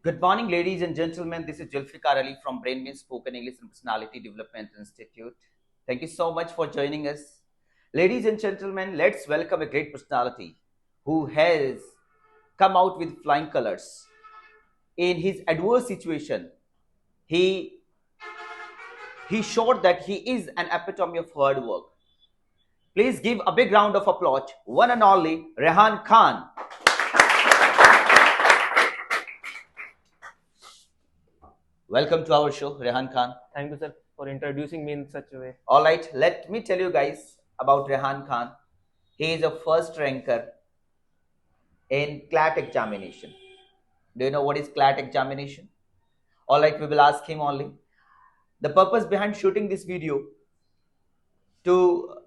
Good morning, ladies and gentlemen. This is Julfikar Ali from Brainwin Spoken English and Personality Development Institute. Thank you so much for joining us. Ladies and gentlemen, let's welcome a great personality who has come out with flying colors. In his adverse situation, he, he showed that he is an epitome of hard work. Please give a big round of applause, one and only Rehan Khan. Welcome to our show, Rehan Khan. Thank you, sir, for introducing me in such a way. All right, let me tell you guys about Rehan Khan. He is a first ranker in CLAT examination. Do you know what is CLAT examination? All right, we will ask him only. The purpose behind shooting this video to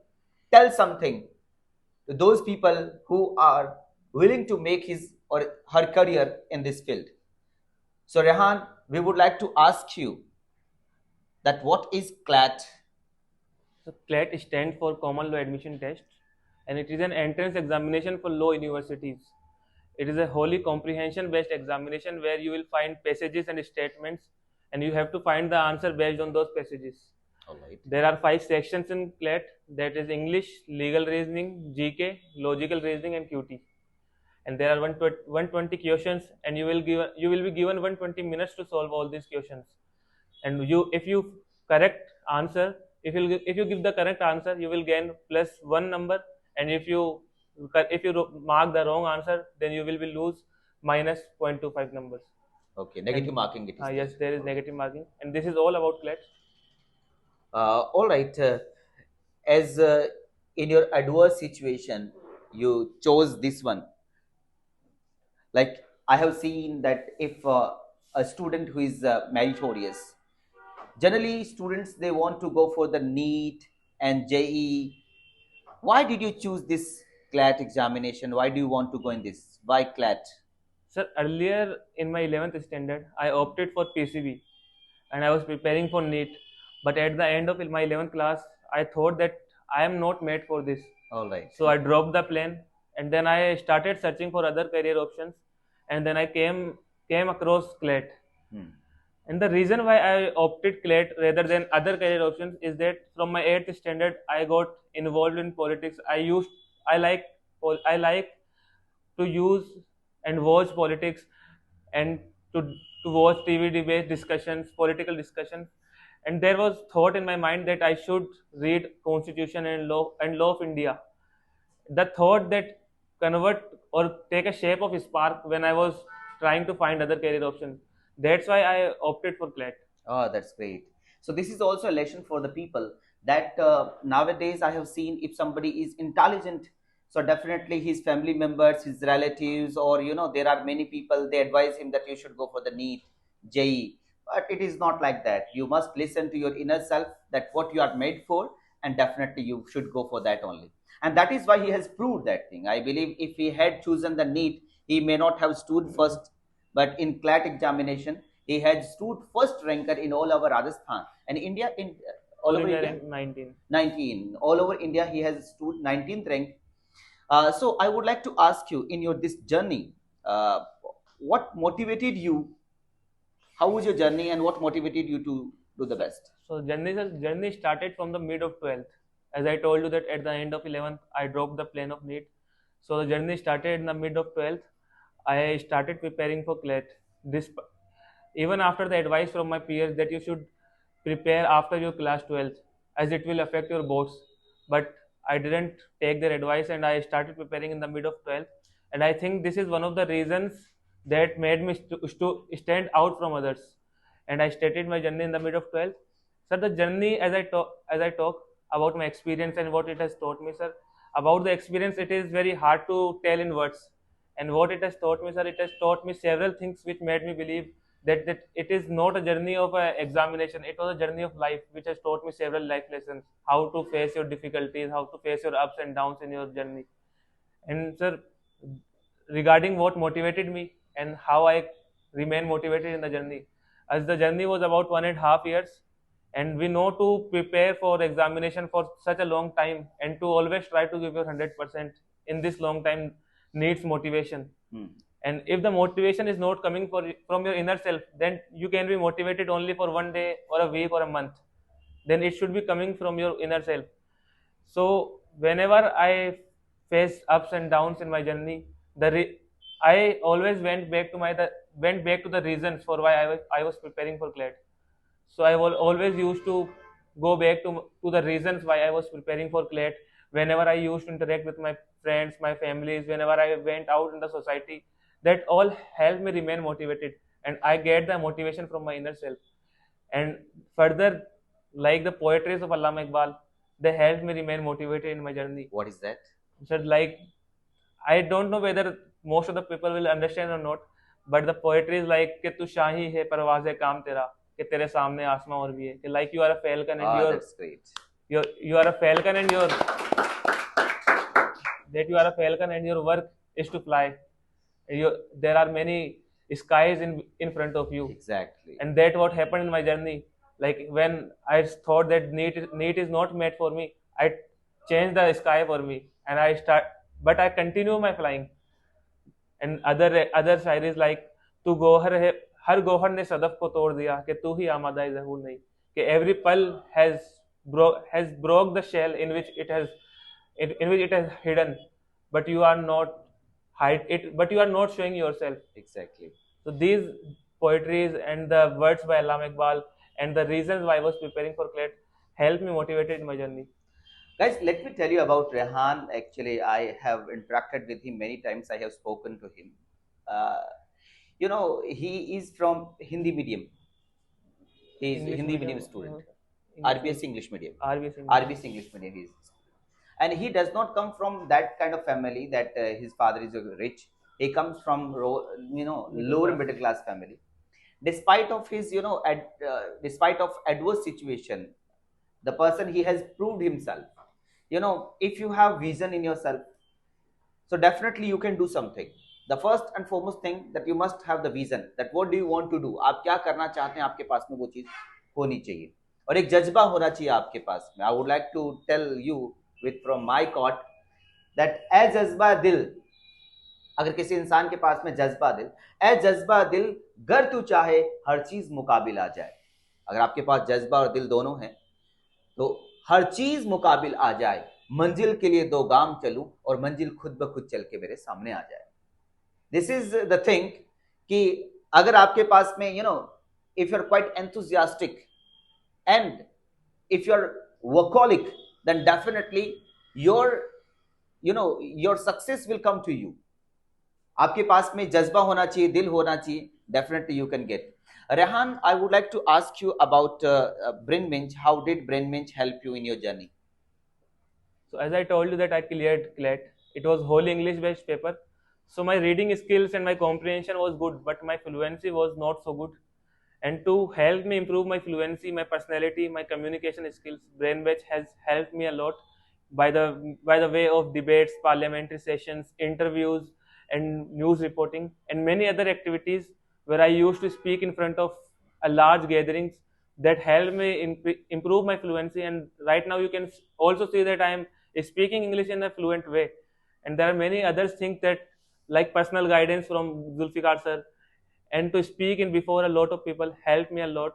tell something to those people who are willing to make his or her career in this field. So Rehan, we would like to ask you that what is CLAT? So CLAT stands for Common Law Admission Test, and it is an entrance examination for law universities. It is a wholly comprehension-based examination where you will find passages and statements, and you have to find the answer based on those passages. All right. There are 5 sections in CLAT, that is English, legal reasoning, GK, logical reasoning, and QT. And there are 120 questions, and you will be given 120 minutes to solve all these questions. And if you give the correct answer, you will gain +1 number, and if you mark the wrong answer, then you will be lose -0.25 numbers. Okay, negative marking it is. Yes, there is negative marking, and this is all about CLAT. All right. As in your adverse situation, you chose this one. Like I have seen that if a student who is meritorious, generally students they want to go for the NEET and JEE. Why did you choose this CLAT examination? Why do you want to go in this? Why CLAT? Sir, earlier in my 11th standard, I opted for PCB, and I was preparing for NEET. But at the end of my 11th class, I thought that I am not made for this. All right. So I dropped the plan, and then I started searching for other career options, and then I came across CLAT. And the reason why I opted CLAT rather than other career options is that from my 8th standard, I got involved in politics. I like to use and watch politics, and to watch TV debate discussions, political discussions. And there was thought in my mind that I should read Constitution and law of India. The thought that convert or take a shape of a spark when I was trying to find other career options. That's why I opted for CLAT. Oh, that's great. So this is also a lesson for the people that nowadays I have seen if somebody is intelligent, so definitely his family members, his relatives, or there are many people, they advise him that you should go for the NEET, JEE. But it is not like that. You must listen to your inner self that what you are made for, and definitely you should go for that only. And that is why he has proved that thing. I believe if he had chosen the NEET, he may not have stood first, but in CLAT examination, he had stood first ranker in all over Rajasthan and India. In all over India, 19. All over India, he has stood 19th rank. So I would like to ask you, in your this journey, what motivated you? How was your journey, and what motivated you to do the best? So journey started from the mid of 12th. As I told you that at the end of 11th, I dropped the plan of NEET. So the journey started in the mid of 12th. I started preparing for CLAT. Even after the advice from my peers that you should prepare after your class 12th, as it will affect your boards. But I didn't take their advice, and I started preparing in the mid of 12th. And I think this is one of the reasons that made me stand out from others. And I started my journey in the mid of 12th. Sir, the journey, as I talk about my experience and what it has taught me, sir, about the experience, it is very hard to tell in words. And what it has taught me, sir, it has taught me several things which made me believe that it is not a journey of an examination. It was a journey of life, which has taught me several life lessons, how to face your difficulties, how to face your ups and downs in your journey. And sir, regarding what motivated me and how I remain motivated in the journey, as the journey was about 1.5 years, and we know to prepare for examination for such a long time and to always try to give your 100% in this long time needs motivation. And if the motivation is not coming from your inner self, then you can be motivated only for one day or a week or a month. Then it should be coming from your inner self. So whenever I faced ups and downs in my journey, I always went back to the reasons for why I was preparing for CLAT. So I will always used to go back to the reasons why I was preparing for CLAT. Whenever I used to interact with my friends, my families, whenever I went out in the society, that all helped me remain motivated, and I get the motivation from my inner self. And further, like the poetries of Allama Iqbal, they helped me remain motivated in my journey. What is that? So like, I don't know whether most of the people will understand or not, but the poetry is like कि तू शाही है परवाज़े काम तेरा, कि तेरे सामने आसमां और भी है, कि like you are a falcon and Ah, that's great. you are a falcon and you are a falcon and your work is to fly. There are many skies in front of you. Exactly. And that what happened in my journey. Like when I thought that NEET is not made for me, I changed the sky for me, and but I continue my flying. And other Shayari like तू गौहर है, हर गौहर ने सदफ को तोड़ दिया, कि तू ही आमादा ज़हूर नहीं, कि every pearl has broke the shell in which it has hidden, but you are not but you are not showing yourself. Exactly. So these poetries and the words by Allama Iqbal and the reasons why I was preparing for CLAT helped me motivated in my journey. Guys, let me tell you about Rehan. Actually, I have interacted with him many times. I have spoken to him. Uh, he is from Hindi medium. He is Hindi medium student. RBS English medium. RBS English medium. He is. And he does not come from that kind of family that his father is rich. He comes from lower middle class family. Despite of his despite of adverse situation, the person he has proved himself. If you have vision in yourself, so definitely you can do something. The first and foremost thing that you must have the vision, that what do you want to do, आप क्या करना चाहते हैं, आपके पास में वो चीज होनी चाहिए, और एक जज्बा होना चाहिए आपके पास में. I would like to tell you with from my quote that ए जज्बा दिल, अगर किसी इंसान के पास में जज्बा दिल, ए जज्बा दिल गर तू चाहे हर चीज मुकाबिल आ जाए. अगर आपके पास जज्बा और दिल दोनों हैं तो हर चीज मुकाबिल आ जाए, मंजिल के लिए दो गाम चलूं और मंजिल खुद ब खुद चल के मेरे सामने आ जाए. दिस इज द थिंग कि अगर आपके पास में if you are quite enthusiastic and if you are workaholic, then definitely your success will come to you. आपके पास में जज्बा होना चाहिए, दिल होना चाहिए, definitely you can get. Rehan, I would like to ask you about Brainbench. How did Brainbench help you in your journey? So as I told you that I cleared CLAT, it was whole English based paper. So my reading skills and my comprehension was good, but my fluency was not so good. And to help me improve my fluency, my personality, my communication skills, Brainbench has helped me a lot by the way of debates, parliamentary sessions, interviews, and news reporting, and many other activities where I used to speak in front of a large gatherings that helped me improve my fluency. And right now you can also see that I am speaking English in a fluent way. And there are many others things that, like personal guidance from Zulfikar sir, and to speak in before a lot of people helped me a lot.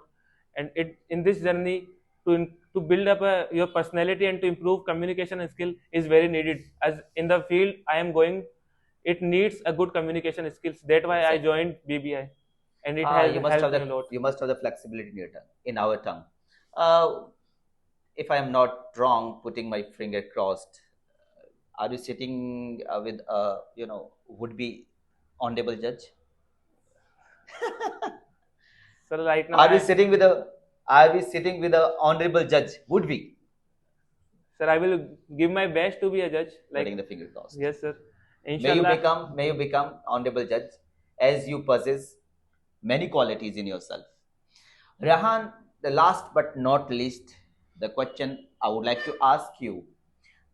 And in this journey to build up your personality and to improve communication and skill is very needed, as in the field I am going, it needs a good communication skills. That's why I joined BBI, and it has helped me a lot. You must have the flexibility in your tongue, in our tongue. If I am not wrong, putting my finger crossed, are you sitting with would-be honorable judge? So right now, are we sitting with a honorable judge? Would be? Sir, I will give my best to be a judge. Putting the finger crossed. Yes, sir. Inshallah. May you become honorable judge, as you possess many qualities in yourself. Rehan, the last but not least, the question I would like to ask you,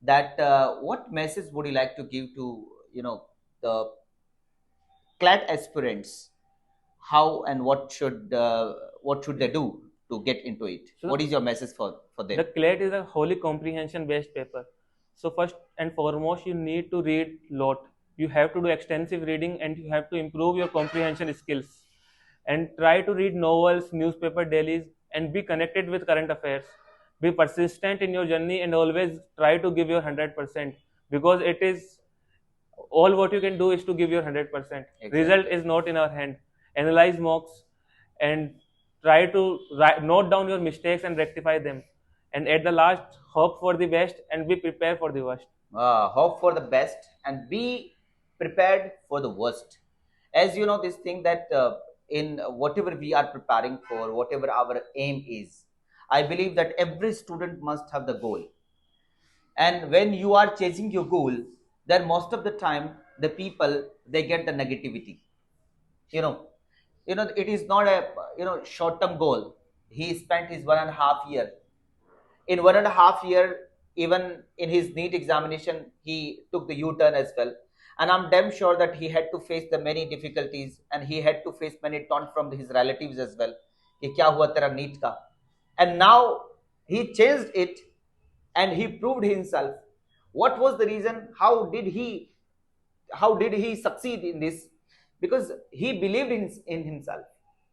that what message would you like to give to the CLAT aspirants? How and what should they do to get into it? So what is your message for them? The CLAT is a wholly comprehension based paper. So first and foremost, you need to read lot. You have to do extensive reading and you have to improve your comprehension skills. And try to read novels, newspaper dailies, and be connected with current affairs. Be persistent in your journey and always try to give your 100%, because it is all what you can do is to give your 100%. Result Exactly. is not in our hand. Analyze mocks and try to note down your mistakes and rectify them. And at the last, hope for the best and be prepared for the worst. Hope for the best and be prepared for the worst. As you know, this thing that in whatever we are preparing for, whatever our aim is, I believe that every student must have the goal. And when you are chasing your goal, then most of the time the people they get the negativity. You know, it is not a short term goal. He spent his 1.5 year. In 1.5 year, even in his NEET examination, he took the U-turn as well. And I'm damn sure that he had to face the many difficulties and he had to face many taunt from his relatives as well. कि क्या हुआ तेरा NEET का? And now he changed it and he proved himself. What was the reason? How did he succeed in this? Because he believed in himself.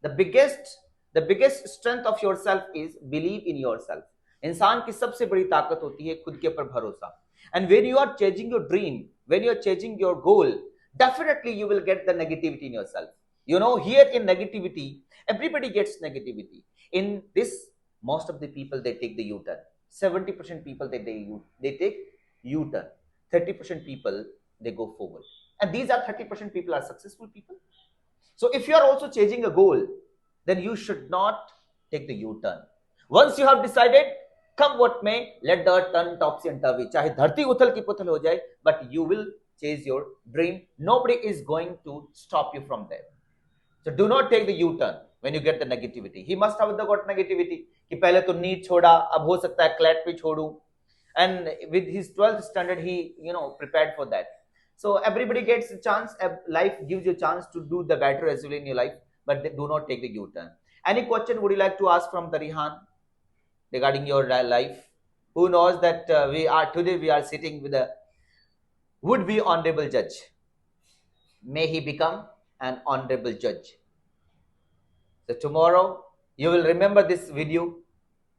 The biggest strength of yourself is believe in yourself. इंसान की सबसे बड़ी ताकत होती है खुद के ऊपर भरोसा. And when you are changing your dream, when you are changing your goal, definitely you will get the negativity in yourself. Here in negativity, everybody gets negativity. In this, most of the people they take the U-turn. 70% people they take U-turn. 30% people they go forward. And these are 30% people are successful people. So if you are also changing a goal, then you should not take the U-turn. Once you have decided, come what may, let the earth turn topsy and turvy. चाहे धरती उथल की पुथल हो जाए, but you will chase your dream. Nobody is going to stop you from there. So do not take the U-turn when you get the negativity. He must have got negativity कि पहले तो नीट छोड़ा, अब हो सकता है CLAT पे छोड़ूं. And with his 12th standard, he prepared for that. So everybody gets a chance. Life gives you a chance to do the better as well in your life, but do not take the U-turn. Any question would you like to ask from the Rihan regarding your life? Who knows that we are sitting with a would-be honorable judge. May he become an honorable judge. So tomorrow you will remember this video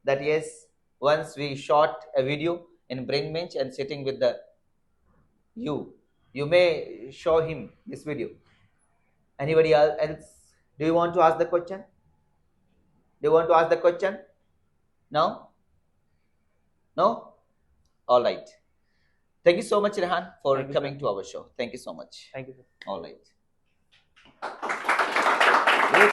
that yes, once we shot a video in brain bench and sitting with the you may show him this video. Anybody else? Do you want to ask the question? Do you want to ask the question? No? No? All right. Thank you so much, Rehan, for coming to our show. Thank you so much. Thank you, sir. All right.